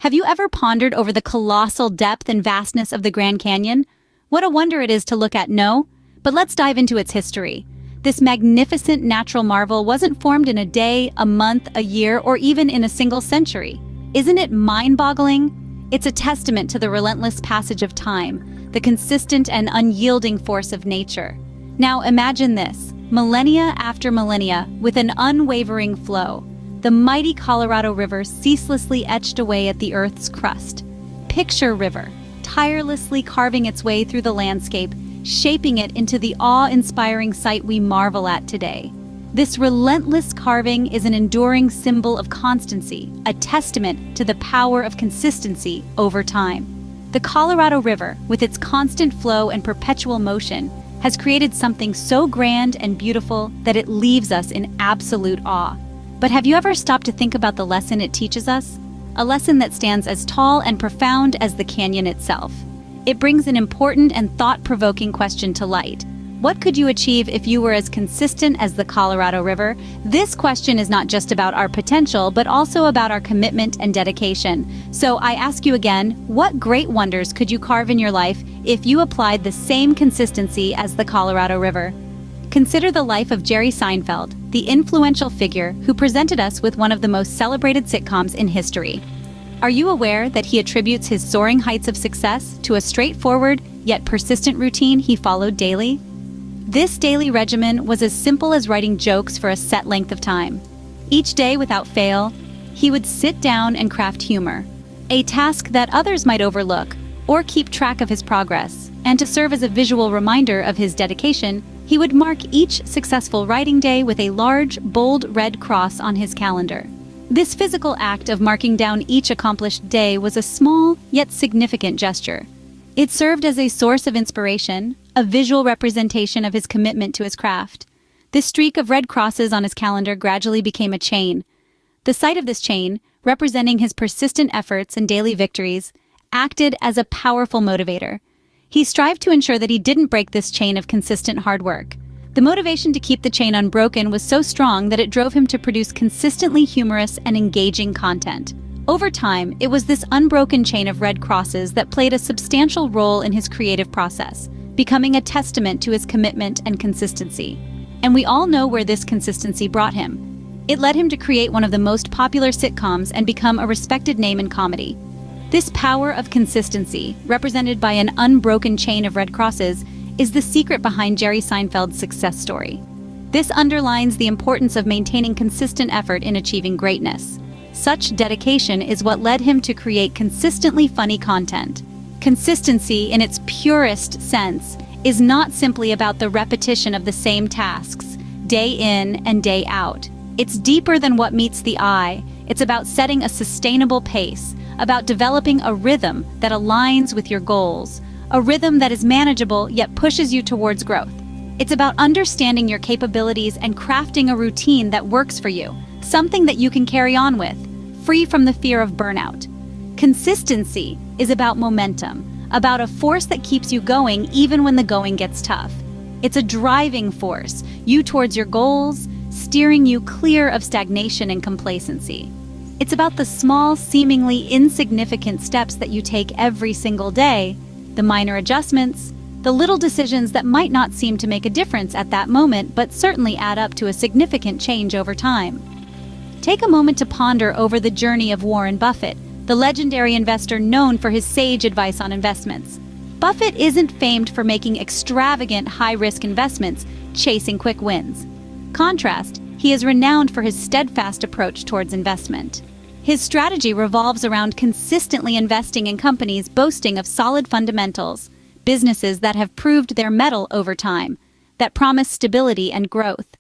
Have you ever pondered over the colossal depth and vastness of the Grand Canyon? What a wonder it is to look at, no? But let's dive into its history. This magnificent natural marvel wasn't formed in a day, a month, a year, or even in a single century. Isn't it mind-boggling? It's a testament to the relentless passage of time, the consistent and unyielding force of nature. Now imagine this, millennia after millennia, with an unwavering flow. The mighty Colorado River ceaselessly etched away at the Earth's crust. Picture River, tirelessly carving its way through the landscape, shaping it into the awe-inspiring sight we marvel at today. This relentless carving is an enduring symbol of constancy, a testament to the power of consistency over time. The Colorado River, with its constant flow and perpetual motion, has created something so grand and beautiful that it leaves us in absolute awe. But have you ever stopped to think about the lesson it teaches us? A lesson that stands as tall and profound as the canyon itself. It brings an important and thought-provoking question to light. What could you achieve if you were as consistent as the Colorado River? This question is not just about our potential, but also about our commitment and dedication. So I ask you again, what great wonders could you carve in your life if you applied the same consistency as the Colorado River? Consider the life of Jerry Seinfeld, the influential figure who presented us with one of the most celebrated sitcoms in history. Are you aware that he attributes his soaring heights of success to a straightforward yet persistent routine he followed daily? This daily regimen was as simple as writing jokes for a set length of time. Each day, without fail, he would sit down and craft humor, a task that others might overlook or keep track of his progress. And to serve as a visual reminder of his dedication, he would mark each successful writing day with a large, bold red cross on his calendar. This physical act of marking down each accomplished day was a small, yet significant gesture. It served as a source of inspiration, a visual representation of his commitment to his craft. This streak of red crosses on his calendar gradually became a chain. The sight of this chain, representing his persistent efforts and daily victories, acted as a powerful motivator. He strived to ensure that he didn't break this chain of consistent hard work. The motivation to keep the chain unbroken was so strong that it drove him to produce consistently humorous and engaging content. Over time, it was this unbroken chain of red crosses that played a substantial role in his creative process, becoming a testament to his commitment and consistency. And we all know where this consistency brought him. It led him to create one of the most popular sitcoms and become a respected name in comedy. This power of consistency, represented by an unbroken chain of red crosses, is the secret behind Jerry Seinfeld's success story. This underlines the importance of maintaining consistent effort in achieving greatness. Such dedication is what led him to create consistently funny content. Consistency, in its purest sense, is not simply about the repetition of the same tasks, day in and day out. It's deeper than what meets the eye. It's about setting a sustainable pace, about developing a rhythm that aligns with your goals, a rhythm that is manageable yet pushes you towards growth. It's about understanding your capabilities and crafting a routine that works for you, something that you can carry on with, free from the fear of burnout. Consistency is about momentum, about a force that keeps you going even when the going gets tough. It's a driving force, you towards your goals, steering you clear of stagnation and complacency. It's about the small, seemingly insignificant steps that you take every single day, the minor adjustments, the little decisions that might not seem to make a difference at that moment but certainly add up to a significant change over time. Take a moment to ponder over the journey of Warren Buffett, the legendary investor known for his sage advice on investments. Buffett isn't famed for making extravagant, high-risk investments, chasing quick wins. Contrast, he is renowned for his steadfast approach towards investment. His strategy revolves around consistently investing in companies boasting of solid fundamentals, businesses that have proved their mettle over time, that promise stability and growth.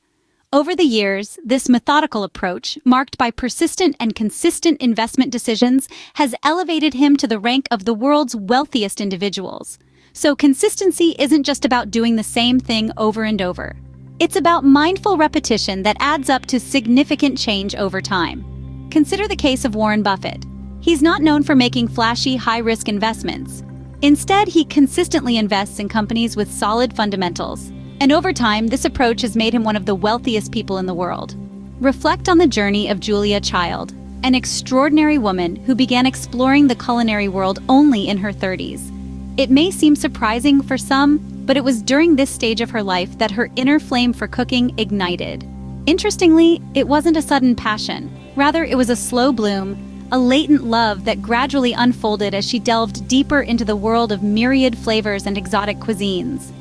Over the years, this methodical approach, marked by persistent and consistent investment decisions, has elevated him to the rank of the world's wealthiest individuals. So consistency isn't just about doing the same thing over and over. It's about mindful repetition that adds up to significant change over time. Consider the case of Warren Buffett. He's not known for making flashy, high-risk investments. Instead, he consistently invests in companies with solid fundamentals. And over time, this approach has made him one of the wealthiest people in the world. Reflect on the journey of Julia Child, an extraordinary woman who began exploring the culinary world only in her 30s. It may seem surprising for some, but it was during this stage of her life that her inner flame for cooking ignited. Interestingly, it wasn't a sudden passion. Rather, it was a slow bloom, a latent love that gradually unfolded as she delved deeper into the world of myriad flavors and exotic cuisines.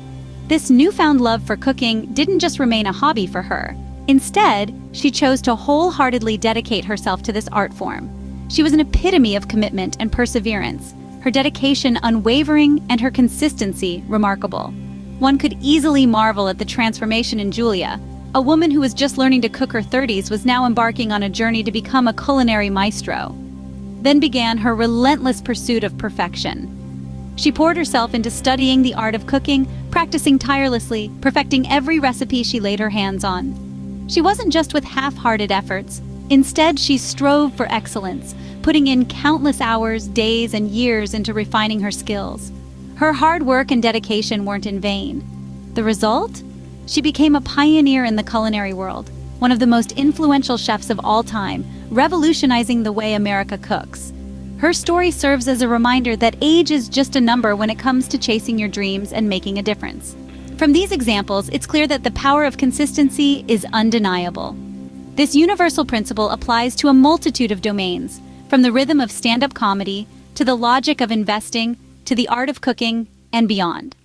This newfound love for cooking didn't just remain a hobby for her. Instead, she chose to wholeheartedly dedicate herself to this art form. She was an epitome of commitment and perseverance, her dedication unwavering and her consistency remarkable. One could easily marvel at the transformation in Julia. A woman who was just learning to cook her 30s was now embarking on a journey to become a culinary maestro. Then began her relentless pursuit of perfection. She poured herself into studying the art of cooking, practicing tirelessly, perfecting every recipe she laid her hands on. She wasn't just with half-hearted efforts. Instead, she strove for excellence, putting in countless hours, days, and years into refining her skills. Her hard work and dedication weren't in vain. The result? She became a pioneer in the culinary world, one of the most influential chefs of all time, revolutionizing the way America cooks. Her story serves as a reminder that age is just a number when it comes to chasing your dreams and making a difference. From these examples, it's clear that the power of consistency is undeniable. This universal principle applies to a multitude of domains, from the rhythm of stand-up comedy, to the logic of investing, to the art of cooking, and beyond.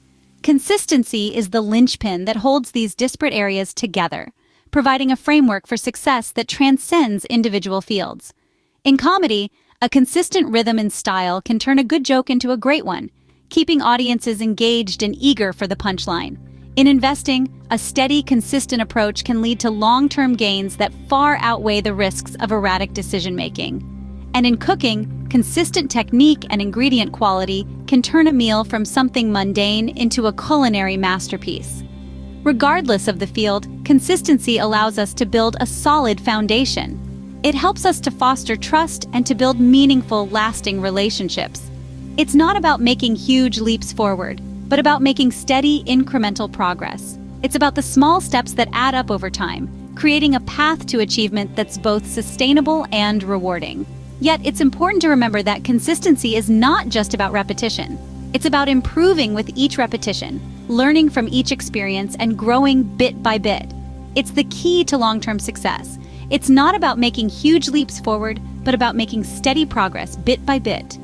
Consistency is the linchpin that holds these disparate areas together, providing a framework for success that transcends individual fields. In comedy, a consistent rhythm and style can turn a good joke into a great one, keeping audiences engaged and eager for the punchline. In investing, a steady, consistent approach can lead to long-term gains that far outweigh the risks of erratic decision-making. And in cooking, consistent technique and ingredient quality can turn a meal from something mundane into a culinary masterpiece. Regardless of the field, consistency allows us to build a solid foundation. It helps us to foster trust and to build meaningful, lasting relationships. It's not about making huge leaps forward, but about making steady, incremental progress. It's about the small steps that add up over time, creating a path to achievement that's both sustainable and rewarding. Yet, it's important to remember that consistency is not just about repetition. It's about improving with each repetition, learning from each experience, and growing bit by bit. It's the key to long-term success. It's not about making huge leaps forward, but about making steady progress bit by bit.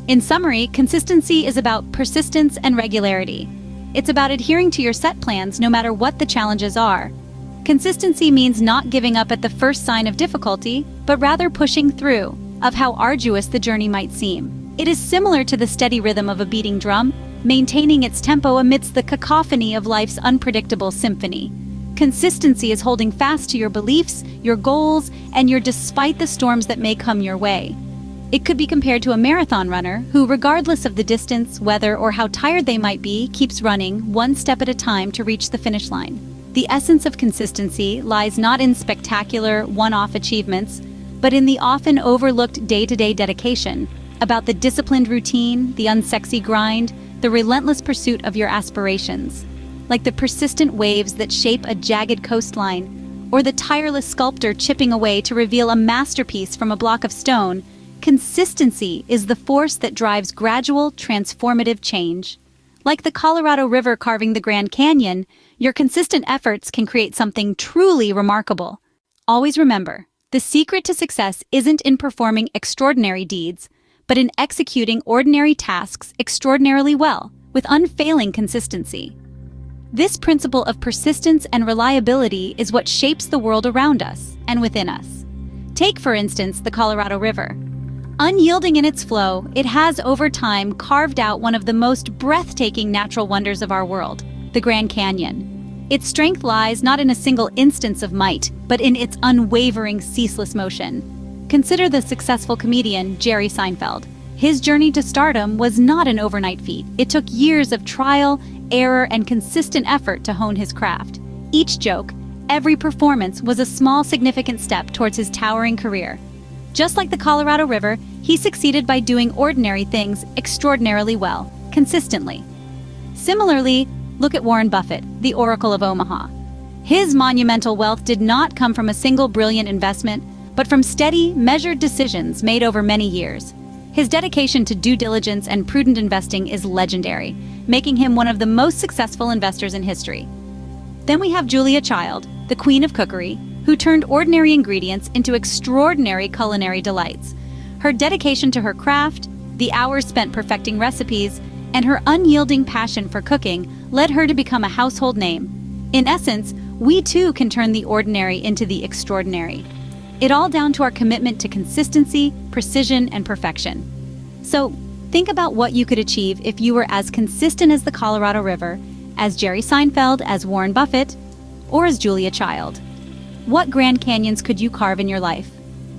In summary, consistency is about persistence and regularity. It's about adhering to your set plans no matter what the challenges are. Consistency means not giving up at the first sign of difficulty, but rather pushing through, of how arduous the journey might seem. It is similar to the steady rhythm of a beating drum, maintaining its tempo amidst the cacophony of life's unpredictable symphony. Consistency is holding fast to your beliefs, your goals, and your despite the storms that may come your way. It could be compared to a marathon runner who, regardless of the distance, weather, or how tired they might be, keeps running one step at a time to reach the finish line. The essence of consistency lies not in spectacular, one-off achievements, but in the often overlooked day-to-day dedication, about the disciplined routine, the unsexy grind, the relentless pursuit of your aspirations. Like the persistent waves that shape a jagged coastline, or the tireless sculptor chipping away to reveal a masterpiece from a block of stone, consistency is the force that drives gradual, transformative change. Like the Colorado River carving the Grand Canyon, your consistent efforts can create something truly remarkable. Always remember, the secret to success isn't in performing extraordinary deeds, but in executing ordinary tasks extraordinarily well, with unfailing consistency. This principle of persistence and reliability is what shapes the world around us and within us. Take, for instance, the Colorado River. Unyielding in its flow, it has over time carved out one of the most breathtaking natural wonders of our world, the Grand Canyon. Its strength lies not in a single instance of might, but in its unwavering, ceaseless motion. Consider the successful comedian Jerry Seinfeld. His journey to stardom was not an overnight feat. It took years of trial, error, and consistent effort to hone his craft. Each joke, every performance was a small, significant step towards his towering career. Just like the Colorado River, he succeeded by doing ordinary things extraordinarily well, consistently. Similarly, look at Warren Buffett, the Oracle of Omaha. His monumental wealth did not come from a single brilliant investment, but from steady, measured decisions made over many years. His dedication to due diligence and prudent investing is legendary, making him one of the most successful investors in history. Then we have Julia Child, the queen of cookery, who turned ordinary ingredients into extraordinary culinary delights. Her dedication to her craft, the hours spent perfecting recipes, and her unyielding passion for cooking led her to become a household name. In essence, we too can turn the ordinary into the extraordinary. It all down to our commitment to consistency, precision, and perfection. So, think about what you could achieve if you were as consistent as the Colorado River, as Jerry Seinfeld, as Warren Buffett, or as Julia Child. What Grand Canyons could you carve in your life?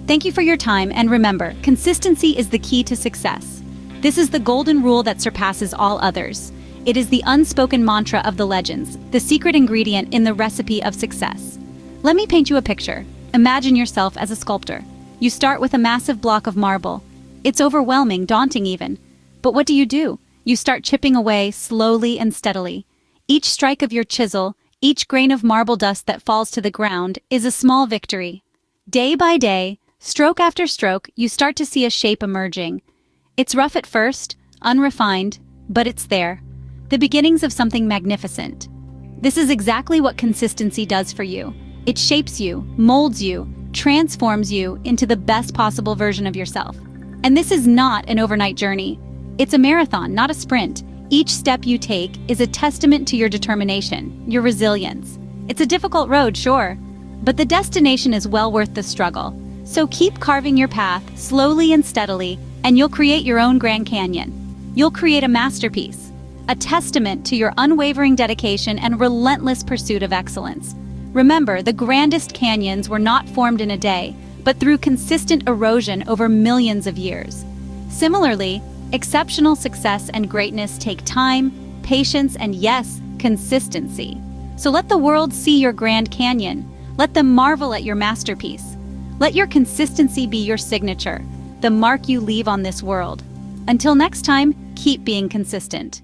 Thank you for your time, and remember, consistency is the key to success. This is the golden rule that surpasses all others. It is the unspoken mantra of the legends, the secret ingredient in the recipe of success. Let me paint you a picture. Imagine yourself as a sculptor. You start with a massive block of marble. It's overwhelming, daunting even. But what do? You start chipping away slowly and steadily. Each strike of your chisel, each grain of marble dust that falls to the ground is a small victory. Day by day, stroke after stroke, you start to see a shape emerging. It's rough at first, unrefined, but it's there. The beginnings of something magnificent. This is exactly what consistency does for you. It shapes you, molds you, transforms you into the best possible version of yourself. And this is not an overnight journey. It's a marathon, not a sprint. Each step you take is a testament to your determination, your resilience. It's a difficult road, sure, but the destination is well worth the struggle. So keep carving your path slowly and steadily, and you'll create your own Grand Canyon. You'll create a masterpiece, a testament to your unwavering dedication and relentless pursuit of excellence. Remember, the grandest canyons were not formed in a day, but through consistent erosion over millions of years. Similarly, exceptional success and greatness take time, patience, and yes, consistency. So let the world see your Grand Canyon. Let them marvel at your masterpiece. Let your consistency be your signature, the mark you leave on this world. Until next time, keep being consistent.